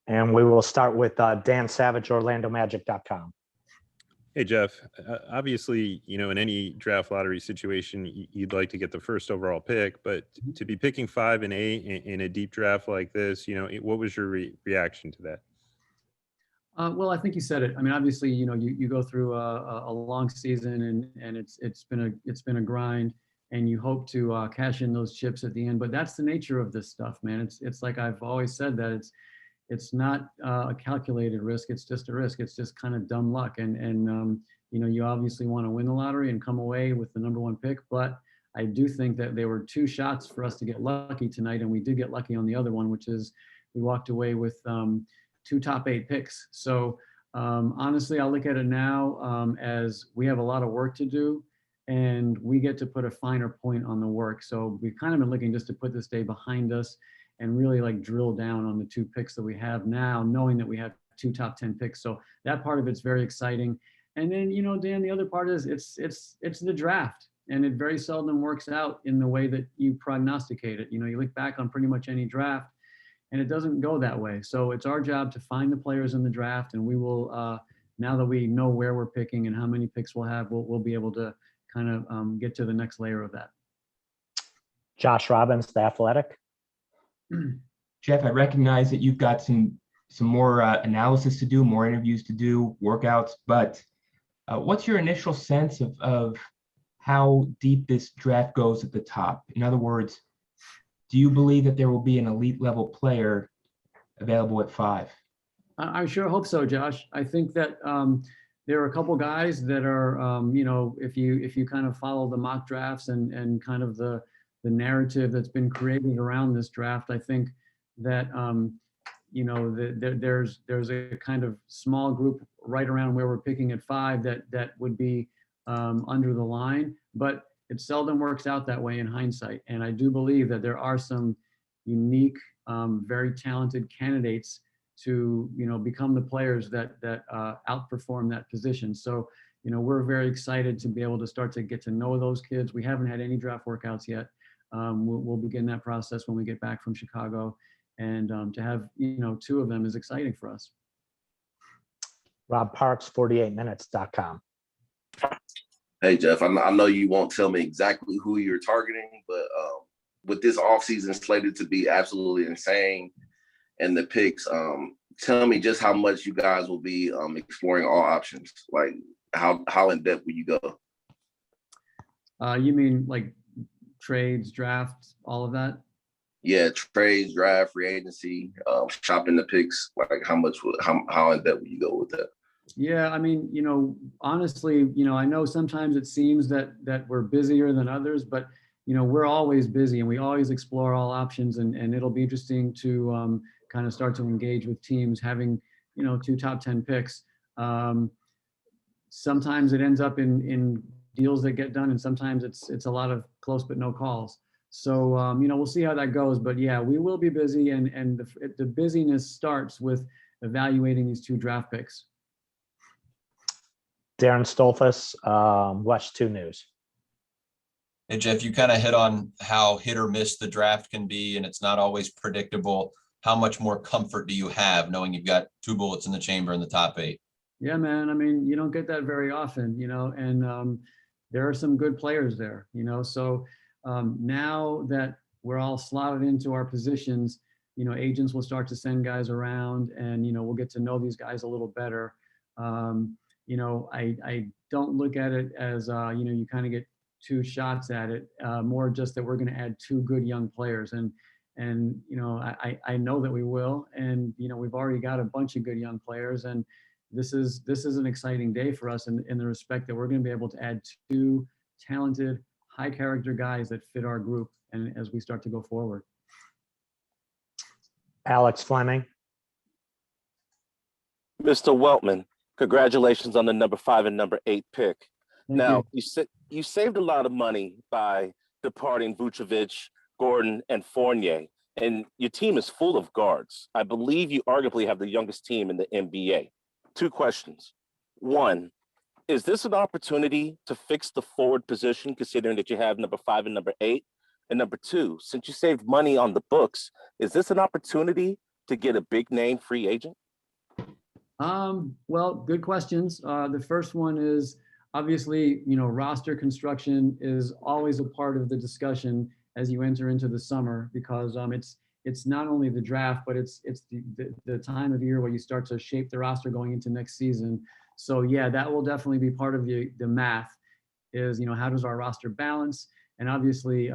And we will start with Dan Savage, OrlandoMagic.com. Hey, Jeff, obviously, in any draft lottery situation, you'd like to get the first overall pick, but to be picking 5 and 8 in a deep draft like this, what was your reaction to that? Well, I think you said it. I mean, obviously, you go through a long season and it's been a grind, and you hope to cash in those chips at the end. But that's the nature of this stuff, man. It's like I've always said that it's not a calculated risk. It's just a risk. It's just kind of dumb luck. And you obviously want to win the lottery and come away with the number 1 pick. But I do think that there were 2 shots for us to get lucky tonight, and we did get lucky on the other one, which is we walked away with 2 top 8 picks. So honestly, I look at it now as we have a lot of work to do, and we get to put a finer point on the work. So we've kind of been looking just to put this day behind us and really like drill down on the 2 picks that we have now, knowing that we have 2 top 10 picks. So that part of it's very exciting. And then, Dan, the other part is it's the draft, and it very seldom works out in the way that you prognosticate it. You look back on pretty much any draft, and it doesn't go that way. So it's our job to find the players in the draft, and we will, now that we know where we're picking and how many picks we'll have, we'll be able to kind of get to the next layer of that. Josh Robbins, The Athletic. Jeff, I recognize that you've got some more analysis to do, more interviews to do, workouts, but what's your initial sense of how deep this draft goes at the top? In other words, do you believe that there will be an elite level player available at 5? I sure hope so, Josh. I think that there are a couple guys that are, if you kind of follow the mock drafts and kind of the narrative that's been created around this draft, I think that there's a kind of small group right around where we're picking at 5 that would be under the line, but it seldom works out that way in hindsight. And I do believe that there are some unique, very talented candidates to, become the players that outperform that position. So, we're very excited to be able to start to get to know those kids. We haven't had any draft workouts yet. We'll begin that process when we get back from Chicago, and to have 2 of them is exciting for us. Rob Parks, 48minutes.com. Hey, Jeff, I know you won't tell me exactly who you're targeting, but with this offseason slated to be absolutely insane and the picks, tell me just how much you guys will be exploring all options. Like, how in depth will you go? You mean like trades, drafts, all of that? Yeah, trades, draft, free agency, shopping the picks. Like, how in depth will you go with that? Yeah, I mean, honestly, I know sometimes it seems that we're busier than others, but we're always busy and we always explore all options, and it'll be interesting to kind of start to engage with teams having 2 top 10 picks. Sometimes it ends up in deals that get done, and sometimes it's a lot of close but no calls. So we'll see how that goes, but yeah, we will be busy, and the busyness starts with evaluating these 2 draft picks. Darren Stolfus, West 2 News. Hey, Jeff, you kind of hit on how hit or miss the draft can be, and it's not always predictable. How much more comfort do you have knowing you've got 2 bullets in the chamber in the top 8? Yeah, man. I mean, you don't get that very often, and there are some good players there, so now that we're all slotted into our positions, agents will start to send guys around, and, we'll get to know these guys a little better. I don't look at it as, you kind of get 2 shots at it, more just that we're going to add 2 good young players. And I know that we will, and, we've already got a bunch of good young players, and this is an exciting day for us in the respect that we're going to be able to add 2 talented, high character guys that fit our group, and as we start to go forward. Alex Fleming. Mr. Weltman, congratulations on the number 5 and number 8 pick. Thank you saved a lot of money by departing Vucevic, Gordon, and Fournier, and your team is full of guards. I believe you arguably have the youngest team in the NBA. 2 questions. 1, is this an opportunity to fix the forward position, considering that you have number 5 and number 8? And number 2, since you saved money on the books, is this an opportunity to get a big name free agent? Well, good questions. The first one is obviously, roster construction is always a part of the discussion as you enter into the summer, because it's not only the draft, but it's the time of year where you start to shape the roster going into next season. So yeah, that will definitely be part of the math is, how does our roster balance? And obviously,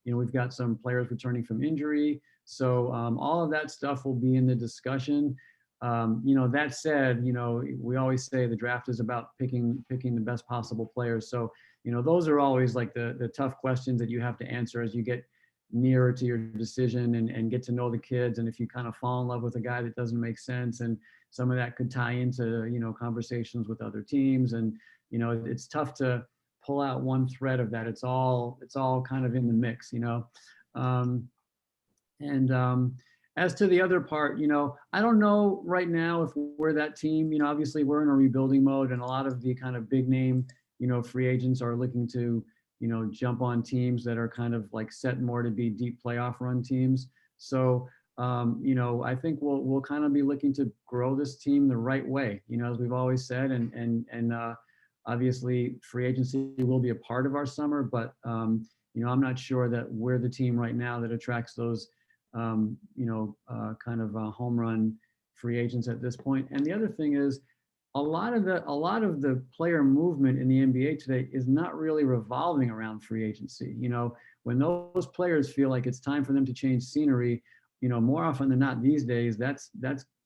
we've got some players returning from injury. So all of that stuff will be in the discussion. That said, we always say the draft is about picking the best possible players. So, those are always like the tough questions that you have to answer as you get nearer to your decision and get to know the kids. And if you kind of fall in love with a guy that doesn't make sense, and some of that could tie into, conversations with other teams. And, it's tough to pull out one thread of that. It's all kind of in the mix, as to the other part, I don't know right now if we're that team. Obviously we're in a rebuilding mode, and a lot of the kind of big name, free agents are looking to, jump on teams that are kind of like set more to be deep playoff run teams. So, I think we'll kind of be looking to grow this team the right way, as we've always said, and obviously free agency will be a part of our summer, but I'm not sure that we're the team right now that attracts those kind of home run free agents at this point. And the other thing is, a lot of the player movement in the NBA today is not really revolving around free agency. When those players feel like it's time for them to change scenery, more often than not these days, that's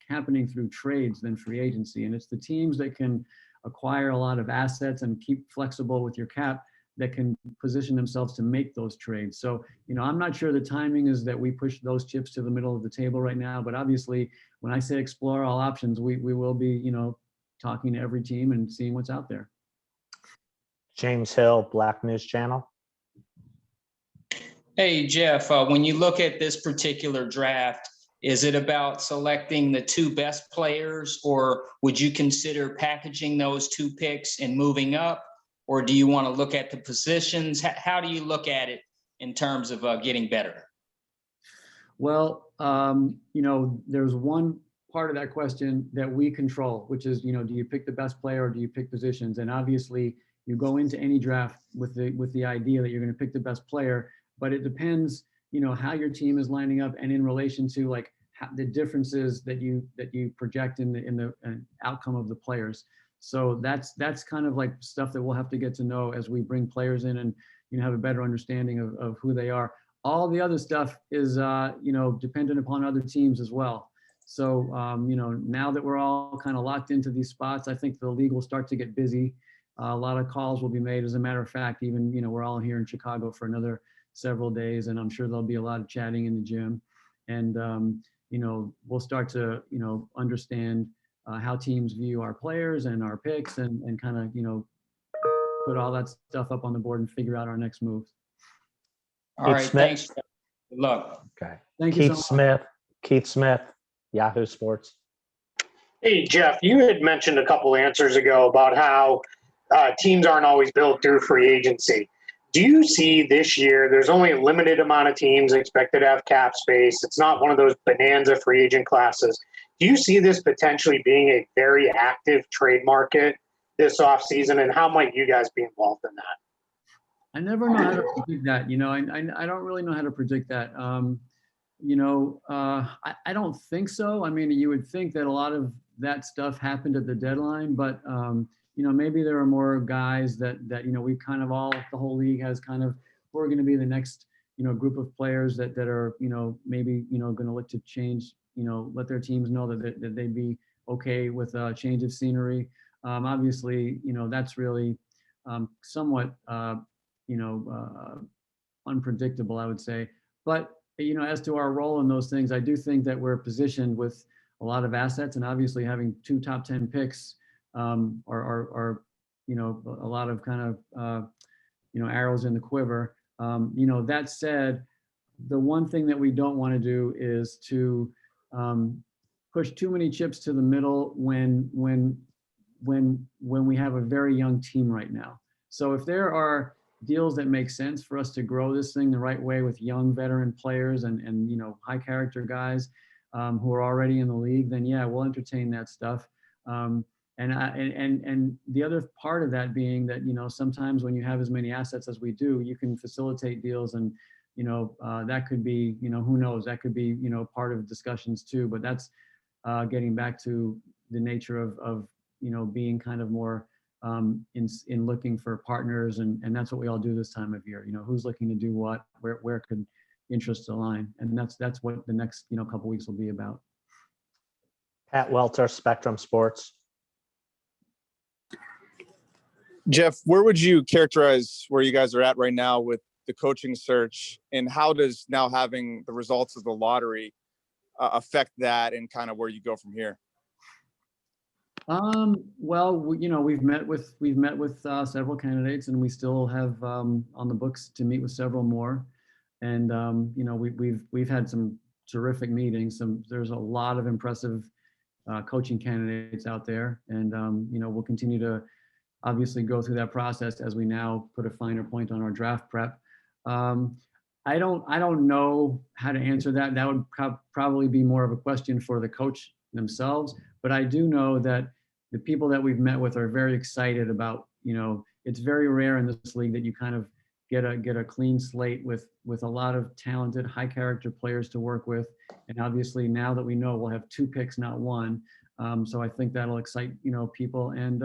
happening through trades than free agency. And it's the teams that can acquire a lot of assets and keep flexible with your cap that can position themselves to make those trades. So, I'm not sure the timing is that we push those chips to the middle of the table right now, but obviously when I say explore all options, we will be, talking to every team and seeing what's out there. James Hill, Black News Channel. Hey, Jeff, when you look at this particular draft, is it about selecting the two best players, or would you consider packaging those two picks and moving up? Or do you want to look at the positions? How do you look at it in terms of getting better? Well, there's one part of that question that we control, which is, do you pick the best player or do you pick positions? And obviously you go into any draft with the idea that you're going to pick the best player, but it depends, how your team is lining up and in relation to like the differences that you project in the outcome of the players. So that's kind of like stuff that we'll have to get to know as we bring players in and have a better understanding of who they are. All the other stuff is dependent upon other teams as well. So now that we're all kind of locked into these spots, I think the league will start to get busy. A lot of calls will be made. As a matter of fact, even we're all here in Chicago for another several days, and I'm sure there'll be a lot of chatting in the gym. And we'll start to understand how teams view our players and our picks, and kind of, put all that stuff up on the board and figure out our next move. All right, thanks. Good luck. Okay. Thank you so much. Keith Smith, Yahoo Sports. Hey, Jeff, you had mentioned a couple answers ago about how teams aren't always built through free agency. Do you see this year, there's only a limited amount of teams expected to have cap space. It's not one of those bonanza free agent classes. Do you see this potentially being a very active trade market this offseason, and how might you guys be involved in that? I never know how to predict that. I don't really know how to predict that. I don't think so. I mean, you would think that a lot of that stuff happened at the deadline, but maybe there are more guys that we kind of the whole league has kind of, who are going to be the next, group of players that are, maybe, going to look to change, let their teams know that they'd be okay with a change of scenery. Obviously, that's really somewhat, unpredictable, I would say. But, as to our role in those things, I do think that we're positioned with a lot of assets, and obviously having 2 top 10 picks are a lot of kind of, arrows in the quiver. That said, the one thing that we don't want to do is to push too many chips to the middle when we have a very young team right now. So if there are deals that make sense for us to grow this thing the right way with young veteran players and high character guys, who are already in the league, then yeah, we'll entertain that stuff. And the other part of that being that, sometimes when you have as many assets as we do, you can facilitate deals, and that could be, who knows, that could be, part of discussions too. But that's getting back to the nature of being kind of more in looking for partners, and that's what we all do this time of year. Who's looking to do what, where could interests align, and that's what the next couple weeks will be about. Pat Welter, Spectrum Sports. Jeff, where would you characterize where you guys are at right now with the coaching search, and how does now having the results of the lottery affect that, and kind of where you go from here? Well, we've met with several candidates, and we still have on the books to meet with several more. And we've had some terrific meetings. There's a lot of impressive coaching candidates out there, and we'll continue to obviously go through that process as we now put a finer point on our draft prep. I don't know how to answer that. That would probably be more of a question for the coach themselves. But I do know that the people that we've met with are very excited about, it's very rare in this league that you kind of get a clean slate with a lot of talented, high character players to work with. And obviously now that we know we'll have 2 picks, not 1. So I think that'll excite, people. And,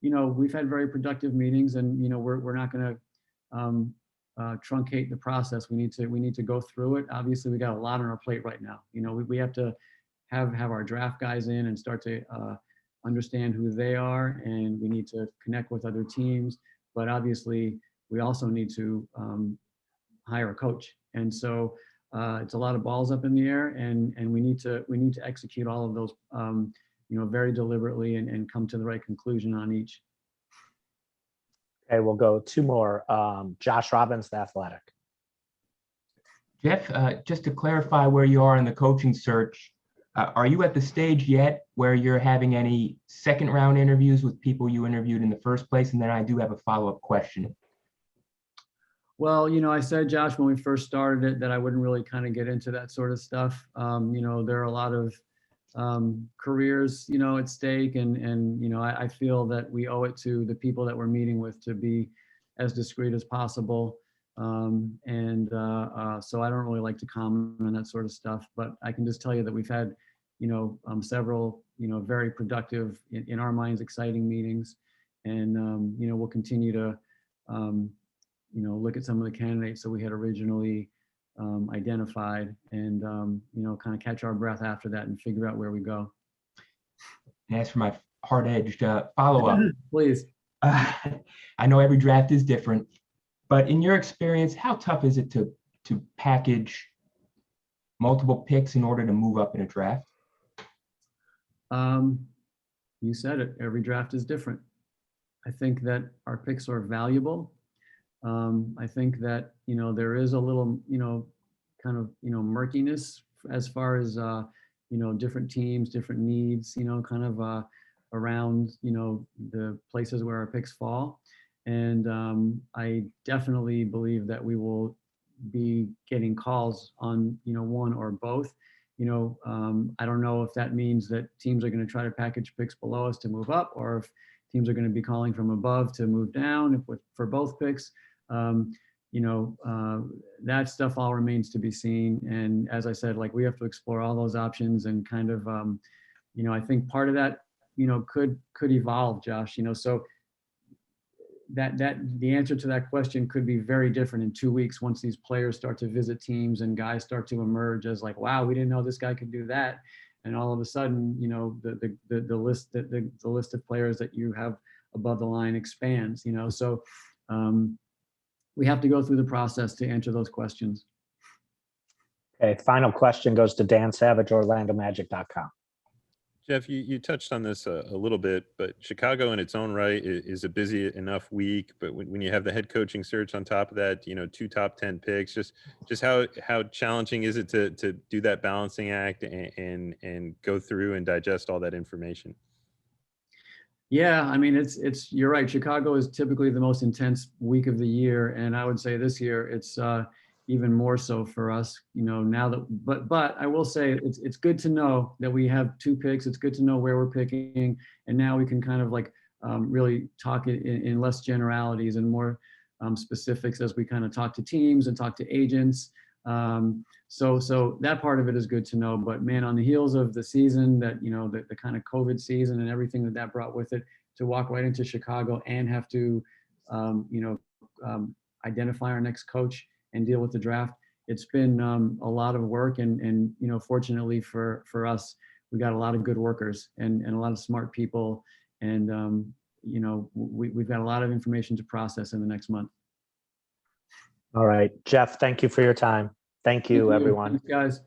we've had very productive meetings, and, we're not going to truncate the process. We need to go through it. Obviously we got a lot on our plate right now. We have to have our draft guys in and start to understand who they are, and we need to connect with other teams. But obviously we also need to hire a coach. And so it's a lot of balls up in the air, and we need to execute all of those, very deliberately, and come to the right conclusion on each. Okay, we'll go 2 more. Josh Robbins, The Athletic. Jeff, just to clarify where you are in the coaching search, are you at the stage yet where you're having any second round interviews with people you interviewed in the first place? And then I do have a follow-up question. Well, I said, Josh, when we first started it, that I wouldn't really kind of get into that sort of stuff. There are a lot of careers, at stake, and I feel that we owe it to the people that we're meeting with to be as discreet as possible. So I don't really like to comment on that sort of stuff, but I can just tell you that we've had, several, very productive, in our minds, exciting meetings. And, we'll continue to, look at some of the candidates that we had originally identified, and, kind of catch our breath after that and figure out where we go. And as for my hard-edged follow-up, please. I know every draft is different, but in your experience, how tough is it to package multiple picks in order to move up in a draft? You said it. Every draft is different. I think that our picks are valuable. I think that, there is a little, kind of, murkiness as far as, different teams, different needs, kind of around, the places where our picks fall. And I definitely believe that we will be getting calls on, one or both. I don't know if that means that teams are going to try to package picks below us to move up, or if teams are going to be calling from above to move down for both picks. That stuff all remains to be seen. And as I said, we have to explore all those options, and kind of, I think part of that, could evolve, Josh, so that the answer to that question could be very different in 2 weeks once these players start to visit teams and guys start to emerge as wow, we didn't know this guy could do that. And all of a sudden, the list of players that you have above the line expands, so we have to go through the process to answer those questions. Okay, final question goes to Dan Savage, OrlandoMagic.com. Jeff, you touched on this a little bit, but Chicago in its own right is a busy enough week. But when you have the head coaching search on top of that, 2 top 10 picks, just how challenging is it to do that balancing act and go through and digest all that information? Yeah, I mean, you're right. Chicago is typically the most intense week of the year, and I would say this year it's even more so for us, now that, but I will say it's good to know that we have 2 picks. It's good to know where we're picking, and now we can kind of like really talk in less generalities and more specifics as we kind of talk to teams and talk to agents. So that part of it is good to know. But man, on the heels of the season that, the kind of COVID season and everything that brought with it, to walk right into Chicago and have to, identify our next coach and deal with the draft, it's been a lot of work. And fortunately for us, we got a lot of good workers and a lot of smart people. And, we've got a lot of information to process in the next month. All right, Jeff, thank you for your time. Thank you, everyone. Thanks, guys.